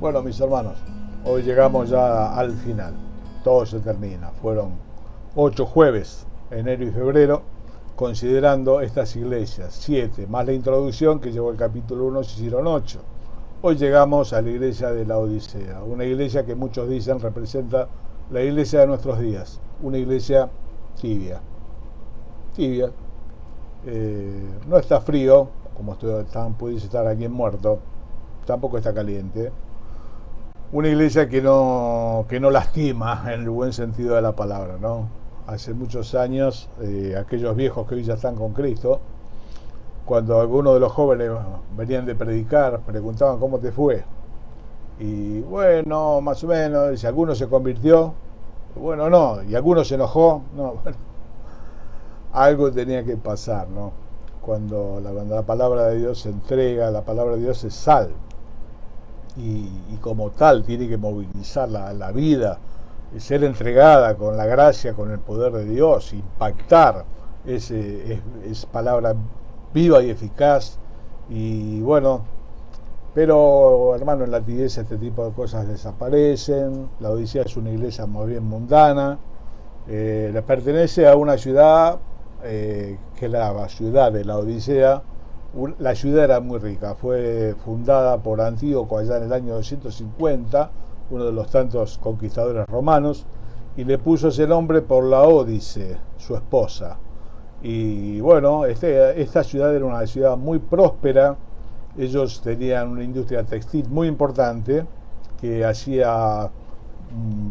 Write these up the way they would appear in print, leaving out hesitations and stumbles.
Bueno, mis hermanos, hoy llegamos ya al final. Todo se termina. Fueron 8 jueves, enero y febrero, considerando estas iglesias. 7, más la introducción que llevó el capítulo 1, se hicieron 8. Hoy llegamos a la iglesia de la Odisea, una iglesia que muchos dicen representa la iglesia de nuestros días, una iglesia tibia. Tibia. No está frío, como pudiese estar aquí en Muerto, tampoco está caliente. Una iglesia que no lastima en el buen sentido de la palabra, ¿no? Hace muchos años, aquellos viejos que hoy ya están con Cristo, cuando algunos de los jóvenes venían de predicar, preguntaban cómo te fue. Y bueno, más o menos, y si alguno se convirtió, bueno, no, y alguno se enojó, no, bueno, algo tenía que pasar, ¿no? Cuando la palabra de Dios se entrega, la palabra de Dios es sal. Y como tal tiene que movilizar la vida, ser entregada con la gracia, con el poder de Dios, impactar, es palabra viva y eficaz. Y bueno, pero hermano, en la tibieza este tipo de cosas desaparecen. La Odisea es una iglesia más bien mundana, le pertenece a una ciudad que es la ciudad de la Odisea. La ciudad era muy rica, fue fundada por Antíoco allá en el año 250, uno de los tantos conquistadores romanos, y le puso ese nombre por Laódice, su esposa. Y bueno, esta ciudad era una ciudad muy próspera. Ellos tenían una industria textil muy importante que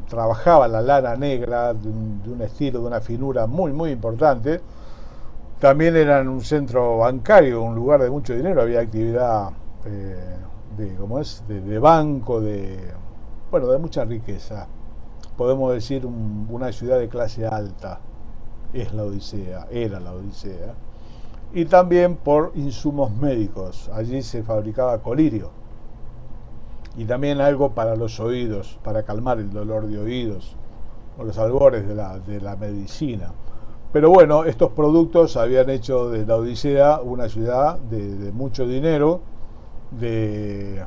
trabajaba la lana negra de un estilo, de una finura muy, muy importante. También eran un centro bancario, un lugar de mucho dinero, había actividad de banco, de mucha riqueza. Podemos decir una ciudad de clase alta, era la Odisea. Y también por insumos médicos, allí se fabricaba colirio. Y también algo para los oídos, para calmar el dolor de oídos, o los albores de la medicina. Pero bueno, estos productos habían hecho de la Odisea una ciudad de mucho dinero, de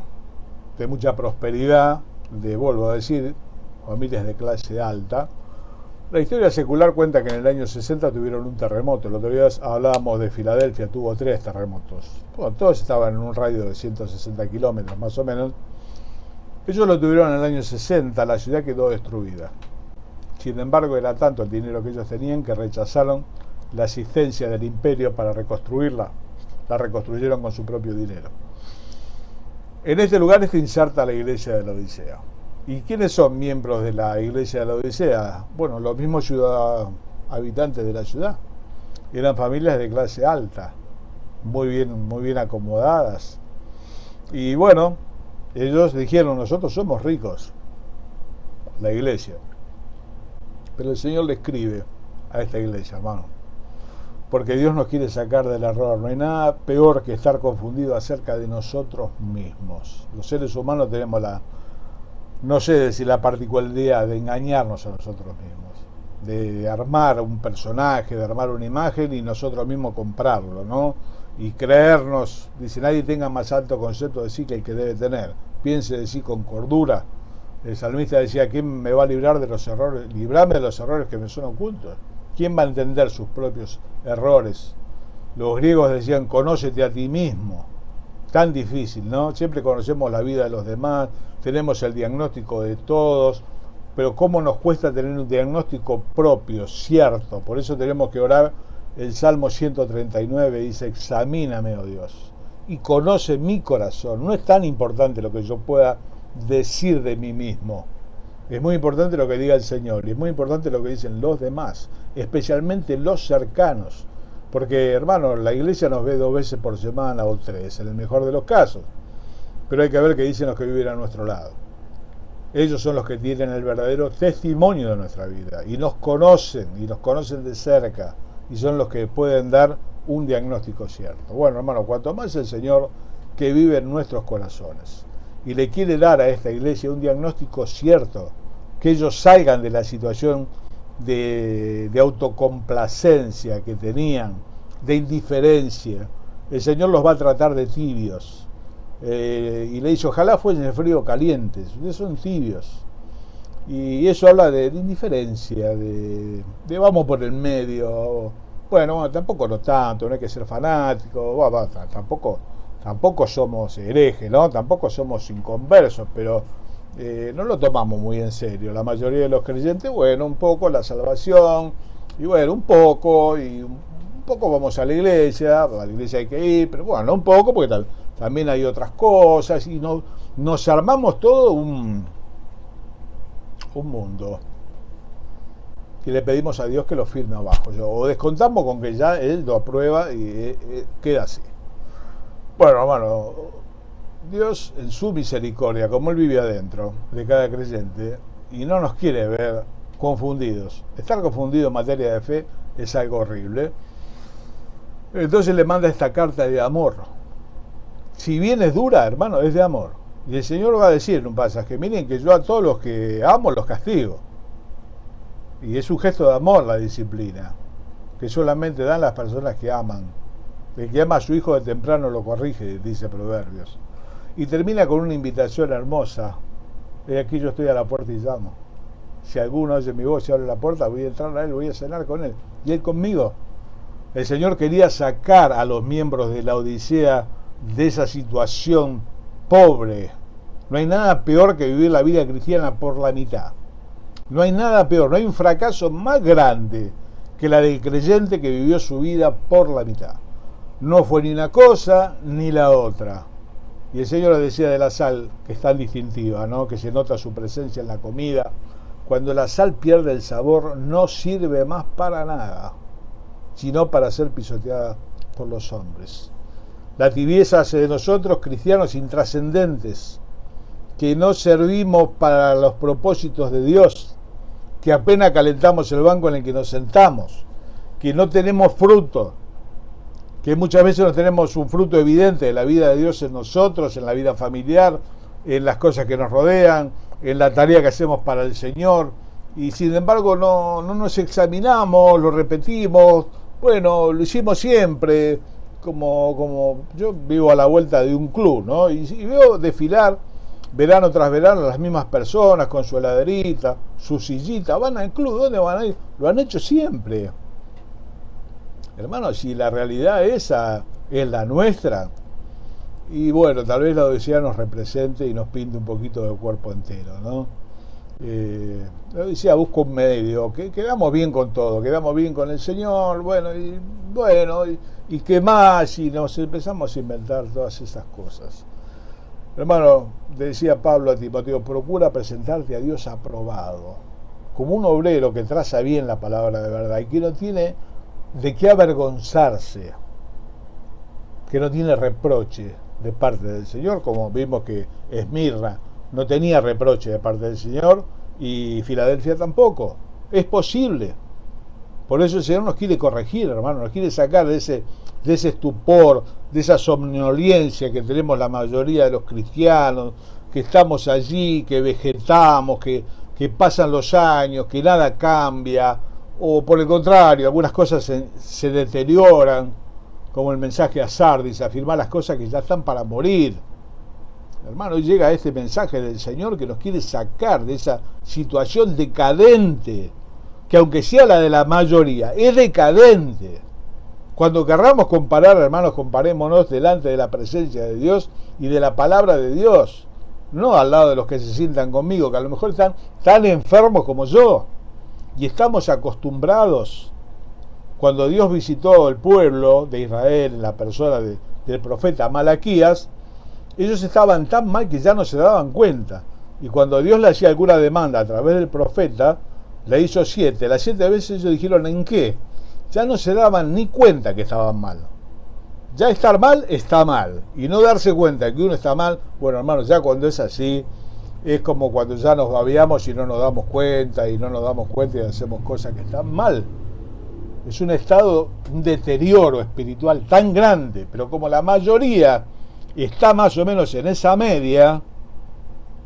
mucha prosperidad, vuelvo a decir, familias de clase alta. La historia secular cuenta que en el año 60 tuvieron un terremoto. El otro día hablábamos de Filadelfia, tuvo 3 terremotos. Bueno, todos estaban en un radio de 160 kilómetros más o menos. Ellos lo tuvieron en el año 60, la ciudad quedó destruida. Sin embargo, era tanto el dinero que ellos tenían que rechazaron la asistencia del imperio para reconstruirla. La reconstruyeron con su propio dinero. En este lugar está inserta la iglesia de la Odisea. ¿Y quiénes son miembros de la iglesia de la Odisea? Bueno, los mismos habitantes de la ciudad. Eran familias de clase alta, muy bien acomodadas. Y bueno, ellos dijeron, nosotros somos ricos, la iglesia. Pero el Señor le escribe a esta iglesia, hermano, porque Dios nos quiere sacar del error. No hay nada peor que estar confundido acerca de nosotros mismos. Los seres humanos tenemos la particularidad de engañarnos a nosotros mismos, de armar un personaje, de armar una imagen y nosotros mismos comprarlo, ¿no? Y creernos, dice, nadie tenga más alto concepto de sí que el que debe tener. Piense de sí con cordura. El salmista decía, ¿quién me va a librar de los errores? Librame de los errores que me son ocultos. ¿Quién va a entender sus propios errores? Los griegos decían, conócete a ti mismo. Tan difícil, ¿no? Siempre conocemos la vida de los demás, tenemos el diagnóstico de todos, pero cómo nos cuesta tener un diagnóstico propio, cierto. Por eso tenemos que orar. El Salmo 139 dice, examíname, oh Dios, y conoce mi corazón. No es tan importante lo que yo pueda decir de mí mismo. Es muy importante lo que diga el Señor y es muy importante lo que dicen los demás, especialmente los cercanos, porque hermano, la iglesia nos ve 2 veces por semana o 3, en el mejor de los casos, pero hay que ver qué dicen los que viven a nuestro lado. Ellos son los que tienen el verdadero testimonio de nuestra vida y nos conocen de cerca y son los que pueden dar un diagnóstico cierto. Bueno, hermano, cuanto más el Señor que vive en nuestros corazones y le quiere dar a esta iglesia un diagnóstico cierto, que ellos salgan de la situación de autocomplacencia que tenían, de indiferencia. El Señor los va a tratar de tibios, y le dice, ojalá fuesen frío o calientes, ustedes son tibios. Y eso habla de indiferencia, de vamos por el medio. Bueno, tampoco no tanto, no hay que ser fanático, tampoco somos herejes, ¿no? Tampoco somos inconversos, pero no lo tomamos muy en serio. La mayoría de los creyentes, bueno, un poco la salvación, y bueno, un poco vamos a la iglesia hay que ir, pero bueno, un poco, porque también hay otras cosas, y nos armamos todo un mundo. Y le pedimos a Dios que lo firme abajo. O descontamos con que ya Él lo aprueba y queda así. Bueno, hermano, Dios en su misericordia, como Él vive adentro de cada creyente, y no nos quiere ver confundidos. Estar confundido en materia de fe es algo horrible. Entonces le manda esta carta de amor. Si bien es dura, hermano, es de amor. Y el Señor va a decir en un pasaje, miren que yo a todos los que amo los castigo. Y es un gesto de amor la disciplina, que solamente dan las personas que aman. El que ama a su hijo de temprano lo corrige, dice Proverbios. Y termina con una invitación hermosa. Aquí yo estoy a la puerta y llamo. Si alguno oye mi voz y abre la puerta, voy a entrar a él, voy a cenar con él. Y él conmigo. El Señor quería sacar a los miembros de la Odisea de esa situación pobre. No hay nada peor que vivir la vida cristiana por la mitad. No hay nada peor, no hay un fracaso más grande que la del creyente que vivió su vida por la mitad. No fue ni una cosa ni la otra. Y el Señor decía de la sal, que es tan distintiva, ¿no? Que se nota su presencia en la comida. Cuando la sal pierde el sabor, no sirve más para nada, sino para ser pisoteada por los hombres. La tibieza hace de nosotros cristianos intrascendentes, que no servimos para los propósitos de Dios, que apenas calentamos el banco en el que nos sentamos, que no tenemos fruto, que muchas veces no tenemos un fruto evidente de la vida de Dios en nosotros, en la vida familiar, en las cosas que nos rodean, en la tarea que hacemos para el Señor, y sin embargo no nos examinamos, lo repetimos, bueno, lo hicimos siempre, como yo vivo a la vuelta de un club, ¿no? Y veo desfilar verano tras verano las mismas personas con su heladerita, su sillita, van al club, ¿dónde van a ir? Lo han hecho siempre. Hermano, si la realidad esa es la nuestra, y bueno, tal vez la Odisea nos represente y nos pinte un poquito del cuerpo entero, ¿no? La Odisea busca un medio, que quedamos bien con todo, quedamos bien con el Señor, y qué más, y nos empezamos a inventar todas esas cosas. Hermano, decía Pablo a Timoteo, procura presentarte a Dios aprobado, como un obrero que traza bien la palabra de verdad y que no tiene de qué avergonzarse, que no tiene reproche de parte del Señor, como vimos que Esmirna no tenía reproche de parte del Señor y Filadelfia tampoco. Es posible. Por eso el Señor nos quiere corregir, hermano, nos quiere sacar de ese estupor, de esa somnolencia que tenemos la mayoría de los cristianos, que estamos allí, que vegetamos, que pasan los años, que nada cambia, o por el contrario, algunas cosas se deterioran, como el mensaje a Sardis, afirmar las cosas que ya están para morir. Hermano, hoy llega este mensaje del Señor que nos quiere sacar de esa situación decadente, que aunque sea la de la mayoría, es decadente. Cuando querramos comparar, hermanos, comparémonos delante de la presencia de Dios y de la palabra de Dios, no al lado de los que se sientan conmigo, que a lo mejor están tan enfermos como yo, y estamos acostumbrados. Cuando Dios visitó el pueblo de Israel en la persona del profeta Malaquías, ellos estaban tan mal que ya no se daban cuenta, y cuando Dios le hacía alguna demanda a través del profeta, le hizo 7. Las 7 veces ellos dijeron, ¿en qué? Ya no se daban ni cuenta que estaban mal. Ya estar mal, está mal. Y no darse cuenta que uno está mal, bueno, hermanos, ya cuando es así, es como cuando ya nos babiamos y no nos damos cuenta, y hacemos cosas que están mal. Es un estado, un deterioro espiritual tan grande, pero como la mayoría está más o menos en esa media,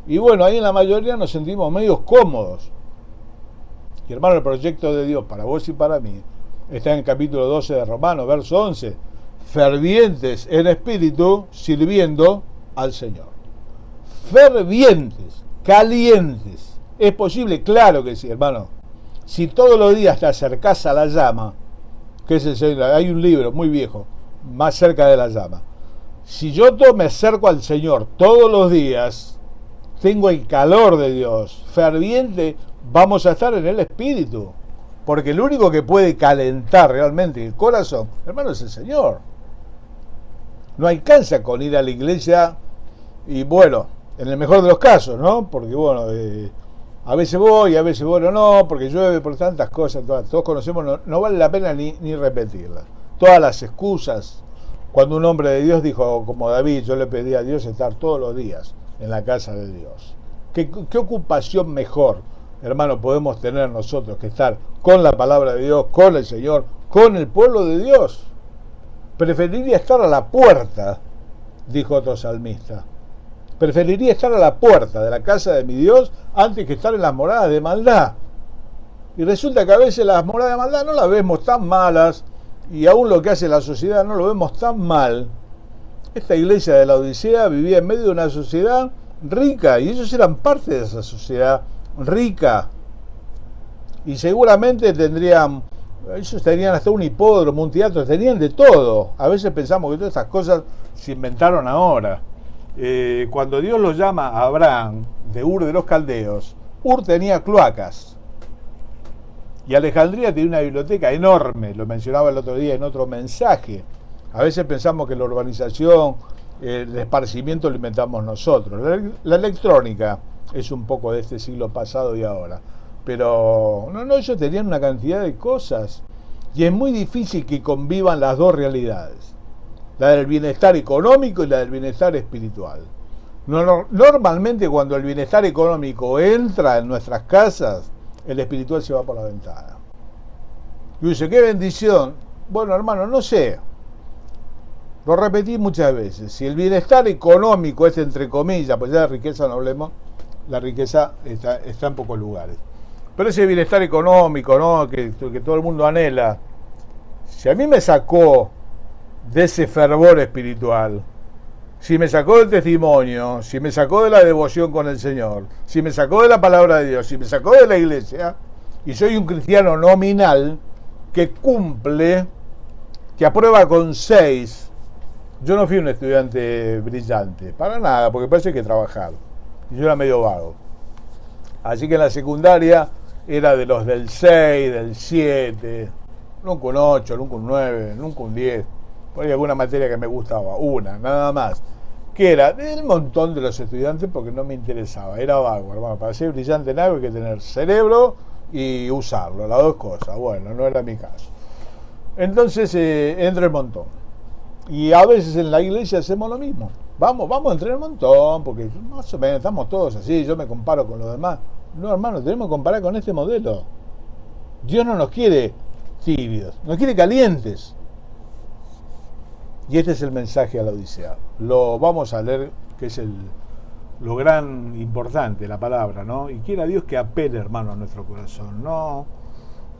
y bueno, ahí en la mayoría nos sentimos medios cómodos. Y hermano, el proyecto de Dios para vos y para mí está en el capítulo 12 de Romanos, verso 11. Fervientes en espíritu, sirviendo al Señor. Fervientes, calientes. ¿Es posible? Claro que sí, hermano. Si todos los días te acercás a la llama, que es el Señor, hay un libro muy viejo, Más cerca de la llama. Si yo me acerco al Señor todos los días, tengo el calor de Dios, ferviente, vamos a estar en el Espíritu. Porque el único que puede calentar realmente el corazón, hermano, es el Señor. No alcanza con ir a la iglesia y bueno, en el mejor de los casos, ¿no? Porque bueno, a veces voy, a veces bueno, no, porque llueve por tantas cosas, todos conocemos, no vale la pena ni repetirlas. Todas las excusas, cuando un hombre de Dios dijo, como David, yo le pedí a Dios estar todos los días en la casa de Dios. ¿Qué ocupación mejor, hermano, podemos tener nosotros que estar con la palabra de Dios, con el Señor, con el pueblo de Dios? Preferiría estar a la puerta, dijo otro salmista. Preferiría estar a la puerta de la casa de mi Dios antes que estar en las moradas de maldad. Y resulta que a veces las moradas de maldad no las vemos tan malas, y aún lo que hace la sociedad no lo vemos tan mal. Esta iglesia de la Odisea vivía en medio de una sociedad rica, y ellos eran parte de esa sociedad rica. Y seguramente ellos tenían hasta un hipódromo, un teatro, tenían de todo. A veces pensamos que todas estas cosas se inventaron ahora. Cuando Dios lo llama a Abraham de Ur de los Caldeos, Ur tenía cloacas. Y Alejandría tenía una biblioteca enorme, lo mencionaba el otro día en otro mensaje. A veces pensamos que la urbanización, el esparcimiento lo inventamos nosotros. La electrónica es un poco de este siglo pasado y ahora. Pero no, ellos tenían una cantidad de cosas. Y es muy difícil que convivan las dos realidades. La del bienestar económico y la del bienestar espiritual. Normalmente cuando el bienestar económico entra en nuestras casas, el espiritual se va por la ventana. Y dice, qué bendición. Bueno, hermano, no sé. Lo repetí muchas veces. Si el bienestar económico es entre comillas, pues ya de riqueza no hablemos, la riqueza está en pocos lugares. Pero ese bienestar económico, ¿no? que todo el mundo anhela, si a mí me sacó de ese fervor espiritual, si me sacó del testimonio, si me sacó de la devoción con el Señor, si me sacó de la palabra de Dios, si me sacó de la iglesia, y soy un cristiano nominal que cumple, que aprueba con 6, yo no fui un estudiante brillante, para nada, porque parece que trabajar, y yo era medio vago. Así que en la secundaria era de los del 6, del 7, nunca un 8, nunca un 9, nunca un 10. Por ahí alguna materia que me gustaba, una, nada más. Que era del montón de los estudiantes porque no me interesaba, era vago, hermano. Para ser brillante en algo hay que tener cerebro y usarlo, las dos cosas. Bueno, no era mi caso. Entonces entra el montón. Y a veces en la iglesia hacemos lo mismo. Vamos a entrar el montón, porque más o menos estamos todos así, yo me comparo con los demás. No, hermano, tenemos que comparar con este modelo. Dios no nos quiere tibios, nos quiere calientes. Y este es el mensaje a la Odisea. Lo vamos a leer, que es lo gran importante, la palabra, ¿no? Y quiera Dios que apele, hermano, a nuestro corazón. No,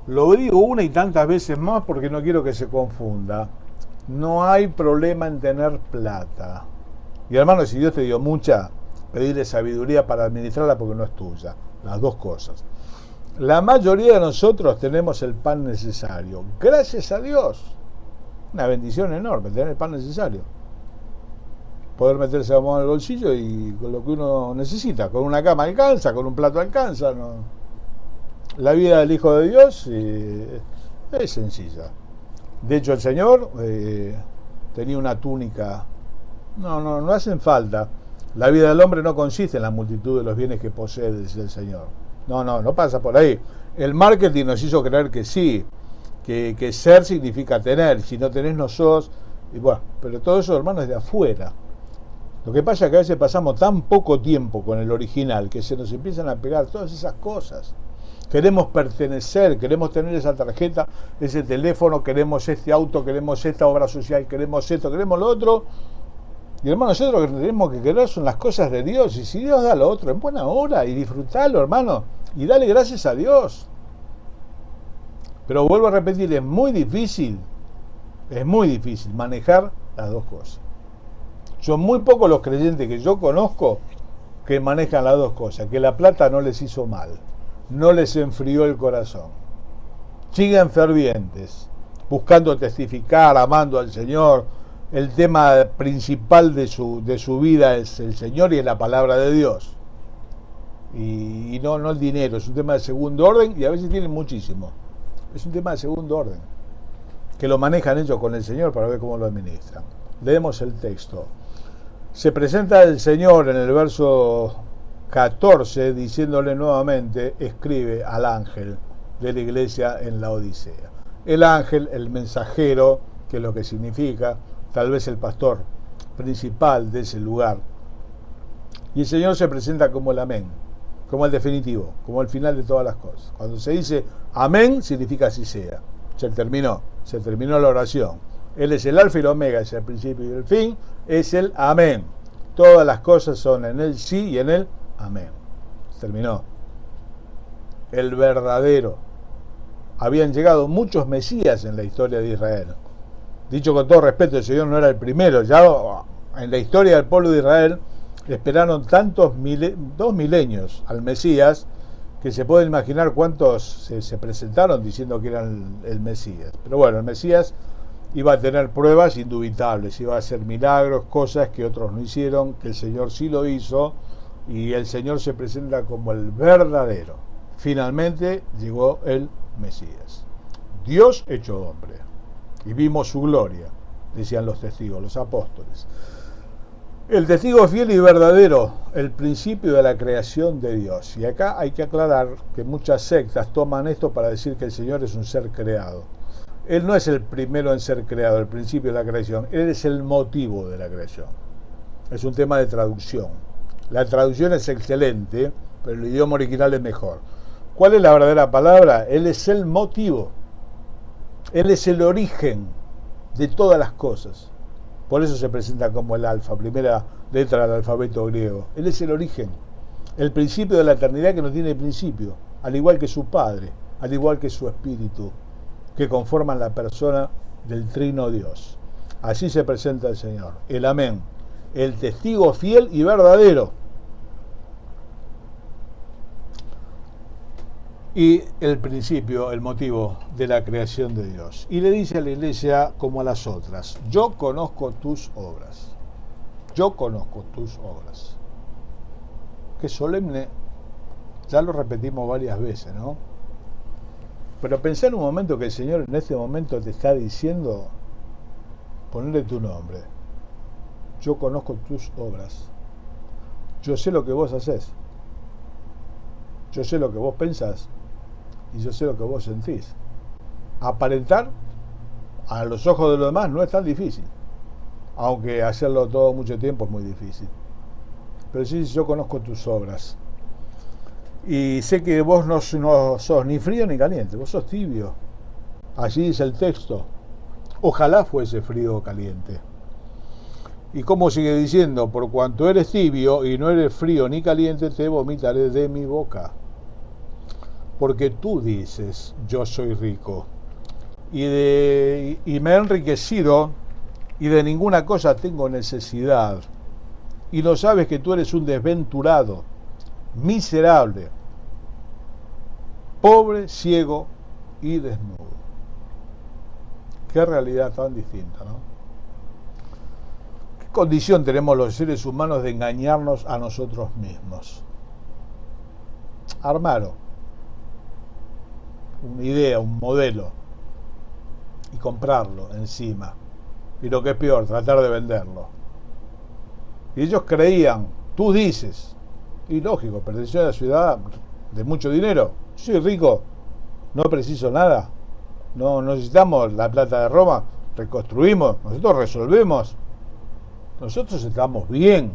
lo digo una y tantas veces más porque no quiero que se confunda. No hay problema en tener plata. Y hermano, si Dios te dio mucha, pedirle sabiduría para administrarla porque no es tuya. Las dos cosas. La mayoría de nosotros tenemos el pan necesario. Gracias a Dios. Una bendición enorme, tener el pan necesario. Poder meterse la mano en el bolsillo y con lo que uno necesita. Con una cama alcanza, con un plato alcanza. ¿No? La vida del Hijo de Dios es sencilla. De hecho, el Señor tenía una túnica. No hacen falta. La vida del hombre no consiste en la multitud de los bienes que posee, dice el Señor. No pasa por ahí. El marketing nos hizo creer que sí. Que ser significa tener, si no tenés no sos, y bueno, pero todo eso, hermano, es de afuera. Lo que pasa es que a veces pasamos tan poco tiempo con el original que se nos empiezan a pegar todas esas cosas. Queremos pertenecer, queremos tener esa tarjeta, ese teléfono, queremos este auto, queremos esta obra social, queremos esto, queremos lo otro. Y hermano, nosotros lo que tenemos que querer son las cosas de Dios, y si Dios da lo otro en buena hora, y disfrutalo, hermano, y dale gracias a Dios. Pero vuelvo a repetir, es muy difícil manejar las dos cosas. Son muy pocos los creyentes que yo conozco que manejan las dos cosas, que la plata no les hizo mal, no les enfrió el corazón. Siguen fervientes, buscando testificar, amando al Señor. El tema principal de su vida es el Señor y es la palabra de Dios. Y no el dinero, es un tema de segundo orden y a veces tienen muchísimo. Es un tema de segundo orden, que lo manejan ellos con el Señor para ver cómo lo administran. Leemos el texto. Se presenta el Señor en el verso 14 diciéndole nuevamente, escribe al ángel de la iglesia en la Odisea. El ángel, el mensajero, que es lo que significa, tal vez el pastor principal de ese lugar. Y el Señor se presenta como el amén, como el definitivo, como el final de todas las cosas. Cuando se dice amén, significa así sea. Se terminó la oración. Él es el alfa y el omega, es el principio y el fin, es el amén. Todas las cosas son en el sí y en el amén. Se terminó. El verdadero. Habían llegado muchos mesías en la historia de Israel. Dicho con todo respeto, el Señor no era el primero. Ya en la historia del pueblo de Israel esperaron tantos 2 milenios al Mesías que se puede imaginar cuántos se presentaron diciendo que eran el Mesías. Pero bueno, el Mesías iba a tener pruebas indubitables, iba a hacer milagros, cosas que otros no hicieron, que el Señor sí lo hizo, y el Señor se presenta como el verdadero. Finalmente llegó el Mesías, Dios hecho hombre, y vimos su gloria, decían los testigos, los apóstoles. El testigo fiel y verdadero, el principio de la creación de Dios. Y acá hay que aclarar que muchas sectas toman esto para decir que el Señor es un ser creado. Él no es el primero en ser creado, el principio de la creación. Él es el motivo de la creación. Es un tema de traducción. La traducción es excelente, pero el idioma original es mejor. ¿Cuál es la verdadera palabra? Él es el motivo. Él es el origen de todas las cosas. Por eso se presenta como el alfa, primera letra del alfabeto griego. Él es el origen, el principio de la eternidad que no tiene principio, al igual que su Padre, al igual que su Espíritu, que conforman la persona del Trino Dios. Así se presenta el Señor, el amén, el testigo fiel y verdadero. Y el principio, el motivo de la creación de Dios. Y le dice a la iglesia como a las otras, yo conozco tus obras. Yo conozco tus obras. Qué solemne, ya lo repetimos varias veces, ¿no? Pero pensá en un momento que el Señor en este momento te está diciendo, ponle tu nombre. Yo conozco tus obras. Yo sé lo que vos hacés. Yo sé lo que vos pensás. Y yo sé lo que vos sentís. Aparentar a los ojos de los demás no es tan difícil, aunque hacerlo todo mucho tiempo es muy difícil. Pero sí, yo conozco tus obras y sé que vos no sos ni frío ni caliente, vos sos tibio. Allí dice el texto, ojalá fuese frío o caliente. Y como sigue diciendo, por cuanto eres tibio y no eres frío ni caliente, te vomitaré de mi boca. Porque tú dices, yo soy rico, y me he enriquecido, y de ninguna cosa tengo necesidad, y no sabes que tú eres un desventurado, miserable, pobre, ciego y desnudo. Qué realidad tan distinta, ¿no? ¿Qué condición tenemos los seres humanos de engañarnos a nosotros mismos? Armaron una idea, un modelo, y comprarlo encima. Y lo que es peor, tratar de venderlo. Y ellos creían, tú dices, y lógico, perteneció a la ciudad de mucho dinero. Yo soy rico, no preciso nada. No necesitamos la plata de Roma, reconstruimos, nosotros resolvemos. Nosotros estamos bien.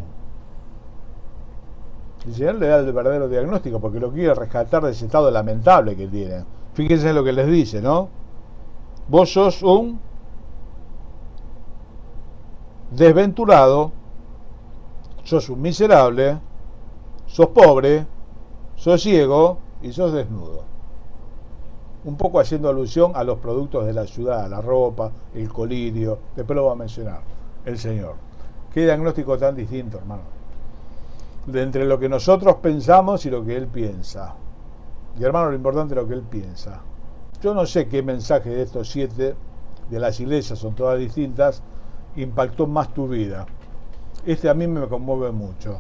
Y el Señor le da el verdadero diagnóstico porque lo quiere rescatar de ese estado lamentable que tienen. Fíjense lo que les dice, ¿no? Vos sos un desventurado, sos un miserable, sos pobre, sos ciego y sos desnudo. Un poco haciendo alusión a los productos de la ciudad, la ropa, el colirio, después lo va a mencionar el Señor. Qué diagnóstico tan distinto, hermano. De entre lo que nosotros pensamos y lo que él piensa. Y hermano, lo importante es lo que él piensa. Yo no sé qué mensaje de estos 7 de las iglesias, son todas distintas, impactó más tu vida. Este a mí me conmueve mucho.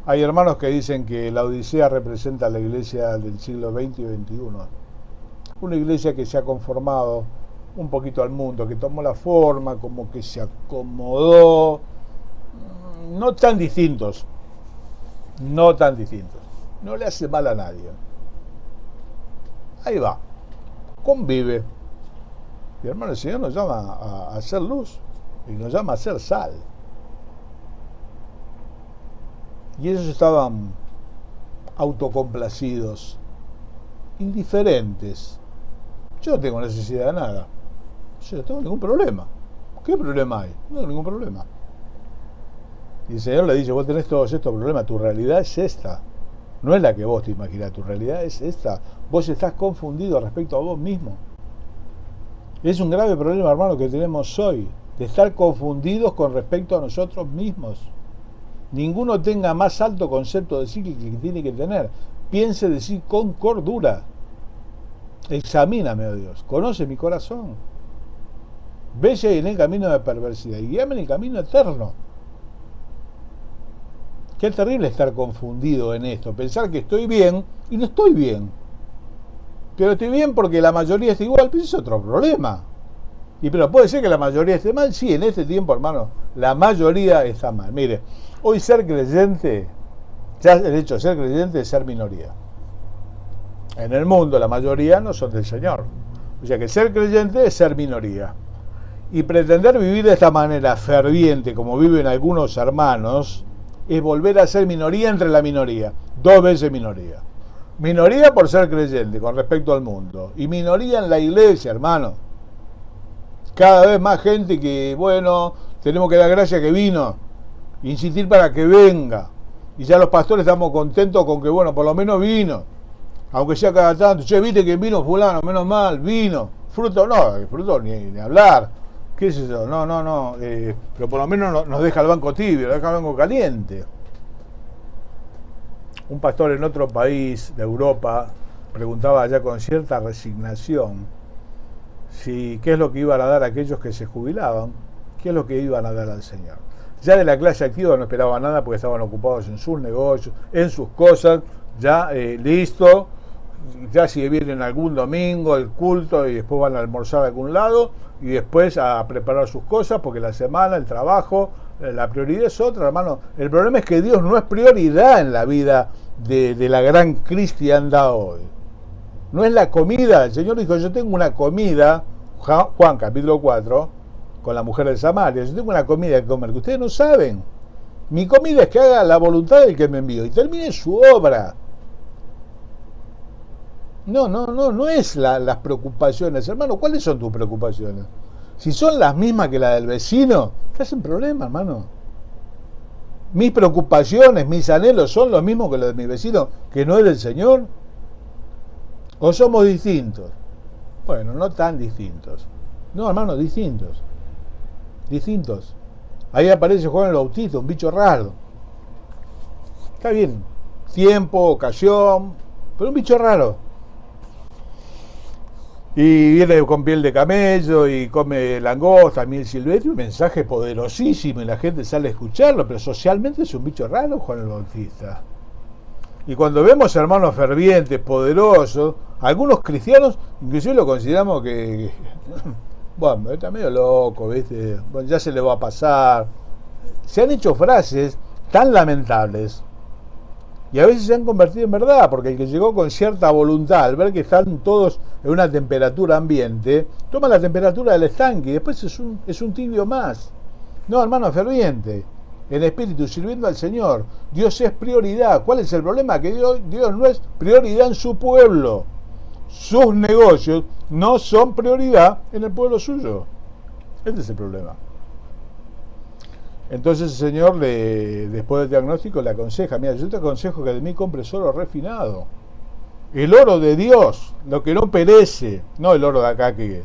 Hay hermanos que dicen que la Odisea representa la iglesia del siglo XX y XXI. Una iglesia que se ha conformado un poquito al mundo, que tomó la forma, como que se acomodó. No tan distintos. No tan distintos. No le hace mal a nadie. Ahí va. Convive. Y hermano, el Señor nos llama a hacer luz y nos llama a hacer sal. Y ellos estaban autocomplacidos, indiferentes. Yo no tengo necesidad de nada. Yo no tengo ningún problema. ¿Qué problema hay? No tengo ningún problema. Y el Señor le dice, vos tenés todos estos problemas, tu realidad es esta. No es la que vos te imaginás, tu realidad es esta. Vos estás confundido respecto a vos mismo. Es un grave problema, hermano, que tenemos hoy, de estar confundidos con respecto a nosotros mismos. Ninguno tenga más alto concepto de sí que tiene que tener. Piense de sí con cordura. Examíname, oh Dios, conoce mi corazón. Ve si hay en el camino de perversidad y guíame en el camino eterno. Qué terrible estar confundido en esto, pensar que estoy bien y no estoy bien. Pero estoy bien porque la mayoría está igual, pero es otro problema. Y pero puede ser que la mayoría esté mal, sí, en este tiempo, hermano, la mayoría está mal. Mire, hoy ser creyente, ya el hecho de ser creyente es ser minoría. En el mundo la mayoría no son del Señor. O sea que ser creyente es ser minoría. Y pretender vivir de esta manera ferviente, como viven algunos hermanos, es volver a ser minoría entre la minoría. 2 veces minoría. Minoría por ser creyente con respecto al mundo. Y minoría en la iglesia, hermano. Cada vez más gente que, bueno, tenemos que dar gracias que vino. Insistir para que venga. Y ya los pastores estamos contentos con que, bueno, por lo menos vino. Aunque sea cada tanto. Che, viste que vino fulano, menos mal, vino. Fruto, no, fruto ni hablar. ¿Qué es eso? No. Pero por lo menos nos deja el banco tibio, nos deja el banco caliente. Un pastor en otro país de Europa preguntaba ya con cierta resignación qué es lo que iban a dar a aquellos que se jubilaban, qué es lo que iban a dar al Señor. Ya de la clase activa no esperaba nada porque estaban ocupados en sus negocios, en sus cosas, ya listo, ya si vienen algún domingo el culto y después van a almorzar a algún lado y después a preparar sus cosas porque la semana, el trabajo, la prioridad es otra, hermano. El problema es que Dios no es prioridad en la vida de la gran cristiandad hoy. No es la comida. El Señor dijo, yo tengo una comida, Juan capítulo 4, con la mujer de Samaria, yo tengo una comida que comer que ustedes no saben. Mi comida es que haga la voluntad del que me envió y termine su obra. No es las preocupaciones, hermano. ¿Cuáles son tus preocupaciones? Si son las mismas que las del vecino, estás en problema, hermano. Mis preocupaciones, mis anhelos son los mismos que los de mi vecino, que no es del Señor. ¿O somos distintos? Bueno, no tan distintos. No, hermano, distintos. Distintos. Ahí aparece Juan el Bautista, un bicho raro. Está bien, tiempo, ocasión, pero un bicho raro. Y viene con piel de camello y come langosta, miel silvestre, un mensaje poderosísimo y la gente sale a escucharlo, pero socialmente es un bicho raro Juan el Bautista. Y cuando vemos hermanos fervientes, poderosos, algunos cristianos inclusive lo consideramos que, bueno, está medio loco, ¿viste? Bueno, ya se le va a pasar. Se han hecho frases tan lamentables y a veces se han convertido en verdad, porque el que llegó con cierta voluntad, al ver que están todos en una temperatura ambiente, toma la temperatura del estanque y después es un tibio más. No, hermano ferviente, en espíritu, sirviendo al Señor. Dios es prioridad. ¿Cuál es el problema? Que Dios no es prioridad en su pueblo. Sus negocios no son prioridad en el pueblo suyo. Este es el problema. Entonces el Señor, después del diagnóstico, le aconseja, mira, yo te aconsejo que de mí compres oro refinado. El oro de Dios, lo que no perece, no el oro de acá que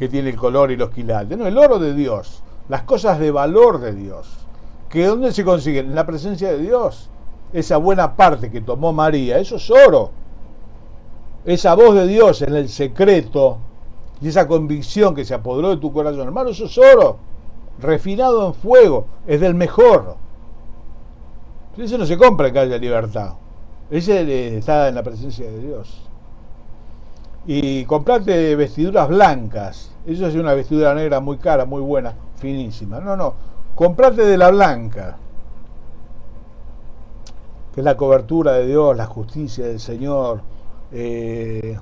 tiene el color y los quilates, no, el oro de Dios, las cosas de valor de Dios. ¿Que dónde se consiguen? En la presencia de Dios. Esa buena parte que tomó María, eso es oro. Esa voz de Dios en el secreto y esa convicción que se apoderó de tu corazón, hermano, eso es oro. Refinado en fuego, es del mejor. Ese no se compra en Calle Libertad. Ese está en la presencia de Dios. Y comprate vestiduras blancas. Eso es una vestidura negra muy cara, muy buena, finísima. No. Comprate de la blanca. Que es la cobertura de Dios, la justicia del Señor. El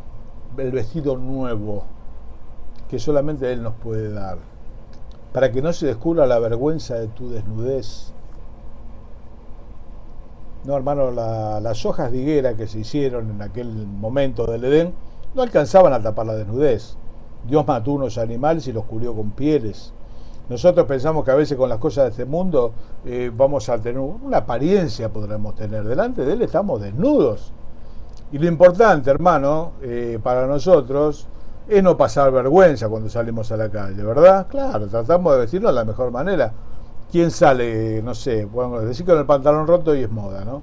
vestido nuevo. Que solamente Él nos puede dar. Para que no se descubra la vergüenza de tu desnudez. No, hermano, las hojas de higuera que se hicieron en aquel momento del Edén no alcanzaban a tapar la desnudez. Dios mató unos animales y los cubrió con pieles. Nosotros pensamos que a veces con las cosas de este mundo vamos a tener una apariencia, podremos tener. Delante de Él estamos desnudos. Y lo importante, hermano, para nosotros es no pasar vergüenza cuando salimos a la calle, ¿verdad? Claro, tratamos de vestirnos de la mejor manera. ¿Quién sale, no sé, bueno, decir con el pantalón roto y es moda, ¿no?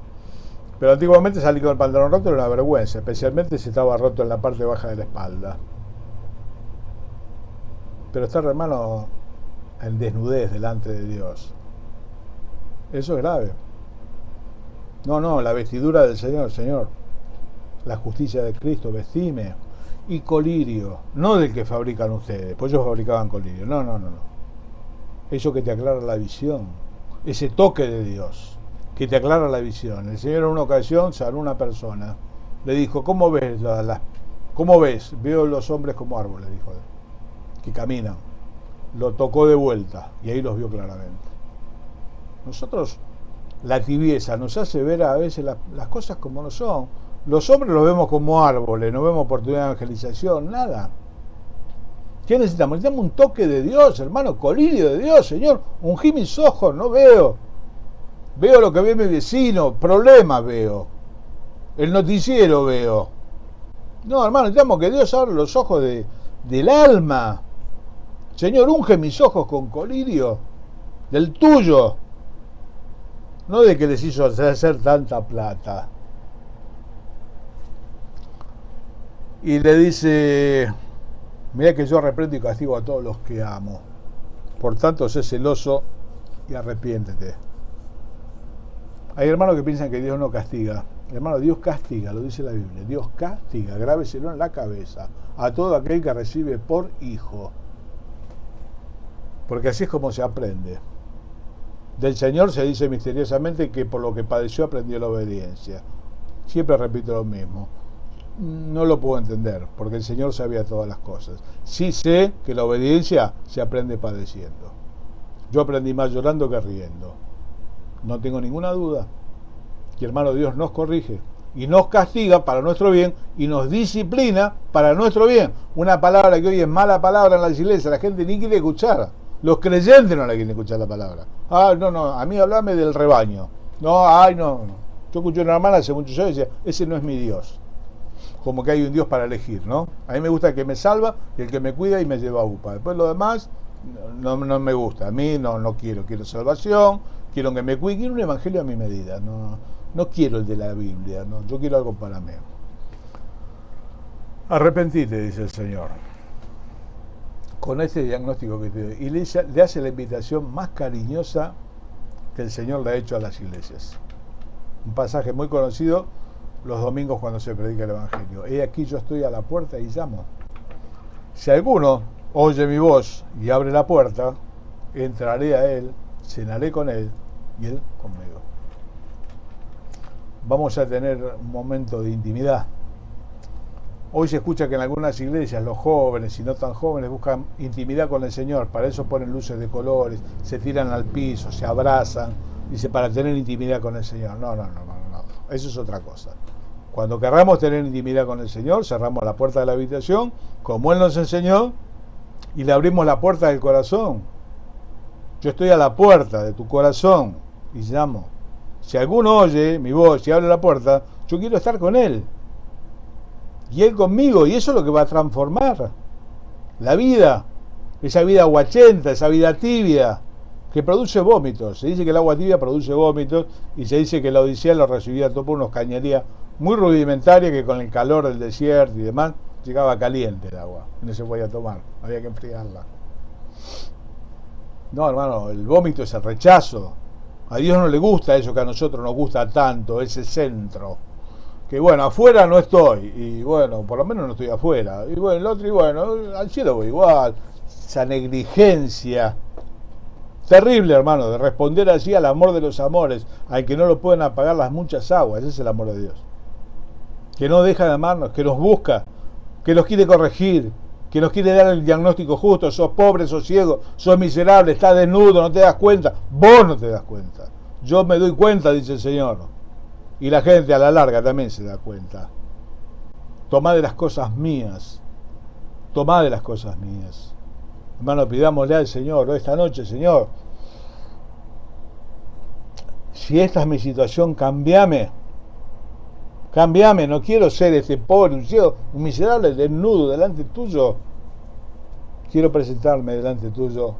Pero antiguamente salir con el pantalón roto era una vergüenza, especialmente si estaba roto en la parte baja de la espalda. Pero estar, hermano, en desnudez delante de Dios, eso es grave. No, la vestidura del Señor, la justicia de Cristo, vestime. Y colirio, no del que fabrican ustedes, pues ellos fabricaban colirio, no. Eso que te aclara la visión, ese toque de Dios, que te aclara la visión. El Señor en una ocasión sanó a una persona, le dijo, ¿cómo ves? ¿Cómo ves? Veo los hombres como árboles, dijo él, que caminan. Lo tocó de vuelta y ahí los vio claramente. Nosotros, la tibieza nos hace ver a veces las cosas como no son. Los hombres los vemos como árboles, no vemos oportunidad de evangelización, nada. ¿Qué necesitamos? Necesitamos un toque de Dios, hermano, colirio de Dios, Señor. Ungí mis ojos, no veo. Veo lo que ve mi vecino, problemas veo. El noticiero veo. No, hermano, necesitamos que Dios abra los ojos del alma. Señor, unge mis ojos con colirio, del tuyo. No de que les hizo hacer tanta plata. Y le dice, mirá que yo reprendo y castigo a todos los que amo. Por tanto, sé celoso y arrepiéntete. Hay hermanos que piensan que Dios no castiga. Hermano, Dios castiga, lo dice la Biblia. Dios castiga, grábeselo en la cabeza, a todo aquel que recibe por hijo. Porque así es como se aprende. Del Señor se dice misteriosamente que por lo que padeció aprendió la obediencia. Siempre repito lo mismo. No lo puedo entender, porque el Señor sabía todas las cosas. Sí sé que la obediencia se aprende padeciendo. Yo aprendí más llorando que riendo. No tengo ninguna duda. Y hermano, Dios nos corrige y nos castiga para nuestro bien y nos disciplina para nuestro bien. Una palabra que hoy es mala palabra en las iglesias, la gente ni quiere escuchar. Los creyentes no la quieren escuchar la palabra. No, a mí hablame del rebaño. No. Yo escuché a una hermana hace muchos años y decía, ese no es mi Dios. Como que hay un Dios para elegir, ¿no? A mí me gusta el que me salva y el que me cuida y me lleva a UPA. Después lo demás no me gusta. A mí no quiero salvación, quiero que me cuide, quiero un evangelio a mi medida. No quiero el de la Biblia, no, yo quiero algo para mí. Arrepentite, dice el Señor. Con este diagnóstico que te doy. Y le hace la invitación más cariñosa que el Señor le ha hecho a las iglesias. Un pasaje muy conocido los domingos cuando se predica el Evangelio. He aquí yo estoy a la puerta y llamo. Si alguno oye mi voz y abre la puerta, entraré a él, cenaré con él y él conmigo. Vamos a tener un momento de intimidad. Hoy se escucha que en algunas iglesias los jóvenes y no tan jóvenes buscan intimidad con el Señor. Para eso ponen luces de colores, se tiran al piso, se abrazan. Dice, para tener intimidad con el Señor. No. Eso es otra cosa. Cuando querramos tener intimidad con el Señor, cerramos la puerta de la habitación, como Él nos enseñó, y le abrimos la puerta del corazón. Yo estoy a la puerta de tu corazón y llamo. Si alguno oye mi voz y abre la puerta, yo quiero estar con Él. Y Él conmigo, y eso es lo que va a transformar la vida, esa vida aguachenta, esa vida tibia, que produce vómitos. Se dice que el agua tibia produce vómitos y se dice que la Odisea lo recibía todo por unos cañerías muy rudimentarias que con el calor del desierto y demás llegaba caliente el agua y no se podía tomar, había que enfriarla. No, hermano, el vómito es el rechazo. A Dios no le gusta eso que a nosotros nos gusta tanto, ese centro. Que bueno, afuera no estoy, y bueno, por lo menos no estoy afuera. Y bueno, el otro, y bueno, al cielo voy igual. Esa negligencia terrible, hermano, de responder así al amor de los amores, al que no lo pueden apagar las muchas aguas. Ese es el amor de Dios. Que no deja de amarnos, que nos busca, que nos quiere corregir, que nos quiere dar el diagnóstico justo. Sos pobre, sos ciego, sos miserable, estás desnudo, no te das cuenta. Vos no te das cuenta. Yo me doy cuenta, dice el Señor. Y la gente a la larga también se da cuenta. Tomá de las cosas mías. Tomá de las cosas mías. Hermano, pidámosle al Señor, esta noche, Señor, si esta es mi situación, cambiame. Cambiame, no quiero ser este pobre, un ciego, un miserable, desnudo delante tuyo. Quiero presentarme delante tuyo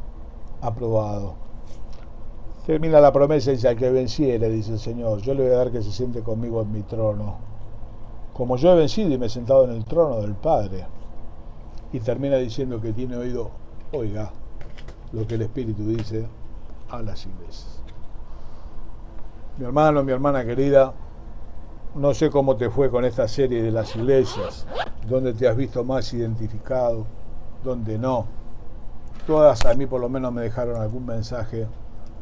aprobado. Termina la promesa y dice: al que venciere, dice el Señor, yo le voy a dar que se siente conmigo en mi trono, como yo he vencido y me he sentado en el trono del Padre. Y termina diciendo que tiene oído, oiga lo que el Espíritu dice a las iglesias. Mi hermano, mi hermana querida, no sé cómo te fue con esta serie de las iglesias, dónde te has visto más identificado, dónde no. Todas a mí por lo menos me dejaron algún mensaje,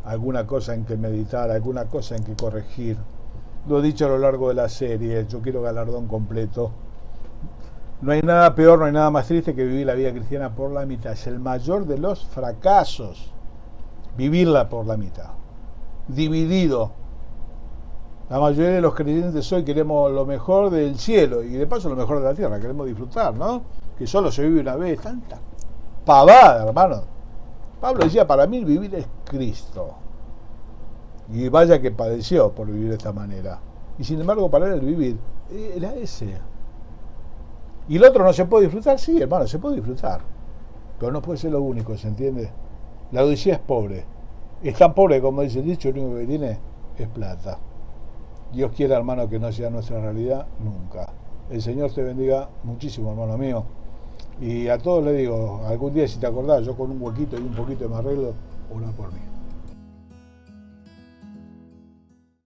alguna cosa en que meditar, alguna cosa en que corregir. Lo he dicho a lo largo de la serie, yo quiero galardón completo. No hay nada peor, no hay nada más triste que vivir la vida cristiana por la mitad. Es el mayor de los fracasos, vivirla por la mitad, dividido. La mayoría de los creyentes hoy queremos lo mejor del cielo y de paso lo mejor de la tierra, queremos disfrutar, ¿no? Que solo se vive una vez, tanta pavada, hermano. Pablo decía, para mí vivir es Cristo. Y vaya que padeció por vivir de esta manera. Y sin embargo, para él el vivir era ese. ¿Y el otro no se puede disfrutar? Sí, hermano, se puede disfrutar. Pero no puede ser lo único, ¿se entiende? La Odisea es pobre. Es tan pobre, como dice el dicho, lo único que tiene es plata. Dios quiera, hermano, que no sea nuestra realidad nunca. El Señor te bendiga muchísimo, hermano mío. Y a todos les digo, algún día si te acordás, yo con un huequito y un poquito de me arreglo, orá por mí.